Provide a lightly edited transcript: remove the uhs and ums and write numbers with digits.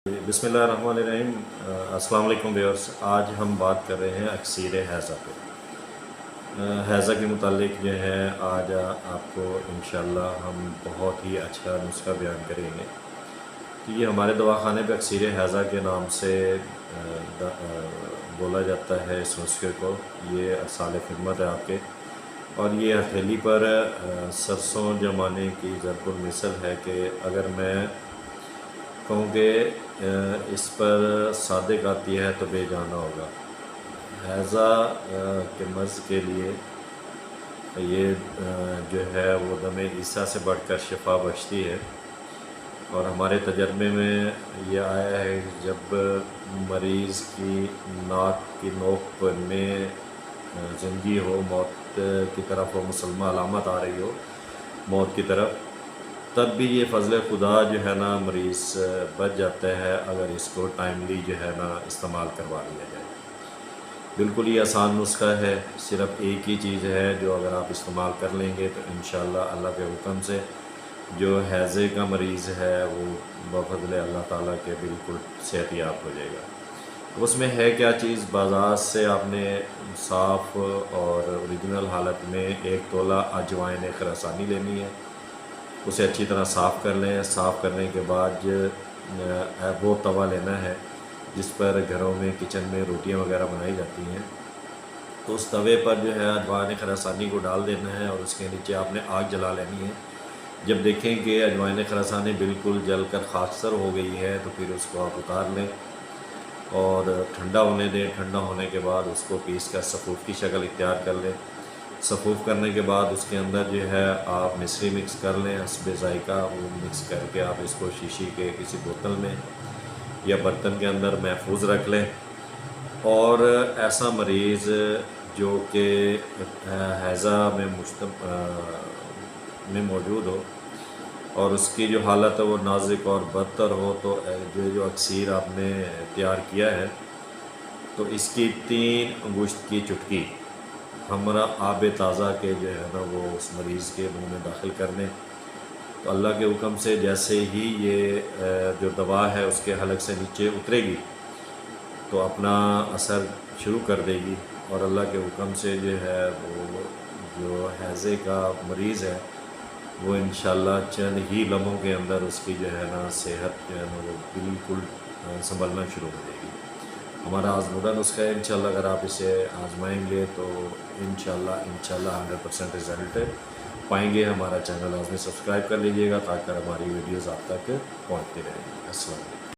बिस्मिल्लाहिर्रहमानिर्रहीम। अस्सलाम वालेकुम व्यूअर्स। आज हम बात कर रहे हैं अक्सीर हैज़ा पे। हैज़ा के मुतालिक जो है आज आपको इंशाअल्लाह हम बहुत ही अच्छा नुस्खा बयान करेंगे कि ये हमारे दवाखाने पे अक्सीर हैज़ा के नाम से बोला जाता है इस नुस्खे को। ये अरसाल खिदमत है आपके, और ये हथेली पर सरसों जमाने की ज़रबुल मिसल है कि अगर मैं कहूँ कि इस पर सादिक आती है तो बेजाना होगा। हैज़ा के मर्ज़ के लिए ये जो है वो दमे ईसा से बढ़कर शिफा बख्शती है, और हमारे तजर्बे में ये आया है जब मरीज़ की नाक की नोक में ज़िंदगी हो, मौत की तरफ हो, मुसलमा अलामत आ रही हो मौत की तरफ, तब भी ये फ़ज़ल खुदा जो है ना मरीज़ बच जाता है अगर इसको टाइमली जो है ना इस्तेमाल करवा लिया जाए। बिल्कुल ही आसान नुस्खा है, सिर्फ़ एक ही चीज़ है जो अगर आप इस्तेमाल कर लेंगे तो इंशाअल्लाह अल्लाह के हुक्म से जो हैज़े का मरीज़ है वो बफ़ज़ल अल्लाह ताला के बिल्कुल सेहतियाब हो जाएगा। उसमें है क्या चीज़, बाज़ार से आपने साफ़ और ओरिजिनल हालत में 1 तोला अजवाइन ख़ुरासानी लेनी है। उसे अच्छी तरह साफ़ कर लें। साफ़ करने के बाद वो तवा लेना है जिस पर घरों में किचन में रोटियां वगैरह बनाई जाती हैं, तो उस तवे पर जो है अजवाइन ख़ुरासानी को डाल देना है और उसके नीचे आपने आग जला लेनी है। जब देखें कि अजवाइन ख़ुरासानी बिल्कुल जल कर खाकसर हो गई है तो फिर उसको आप उतार लें और ठंडा होने दें। ठंडा होने के बाद उसको पीस कर सफ़ूफ़ की शक्ल इख्तियार कर लें। सफ़ूफ़ करने के बाद उसके अंदर जो है आप मिश्री मिक्स कर लें, हस्बे ज़ायक़ा, वो मिक्स करके आप इसको शीशी के किसी बोतल में या बर्तन के अंदर महफूज रख लें। और ऐसा मरीज़ जो कि हैज़ा में मौजूद हो और उसकी जो हालत है वो नाजुक और बदतर हो, तो जो अक्सीर आपने तैयार किया है तो इसकी 3 अंगुश्त की चुटकी हमरा आब ताज़ा के जो है ना वो उस मरीज़ के मुंह में दाखिल कर लें, तो अल्लाह के हुक्म से जैसे ही ये जो दवा है उसके हलक से नीचे उतरेगी तो अपना असर शुरू कर देगी, और अल्लाह के हुक्म से जो है वो जो हैज़े का मरीज़ है वो इंशाअल्लाह चंद ही लम्हों के अंदर उसकी जो है ना सेहत जो है ना वो बिल्कुल संभलना शुरू हो जाएगी। हमारा आज़मूदा नुस्खा है, इंशाअल्लाह अगर आप इसे आज़माएंगे तो इंशाअल्लाह 100% रिज़ल्ट पाएंगे। हमारा चैनल लाज़मी सब्सक्राइब कर लीजिएगा ताकि हमारी वीडियोज़ आप तक पहुँचती रहेंगी। अस्सलाम वालेकुम।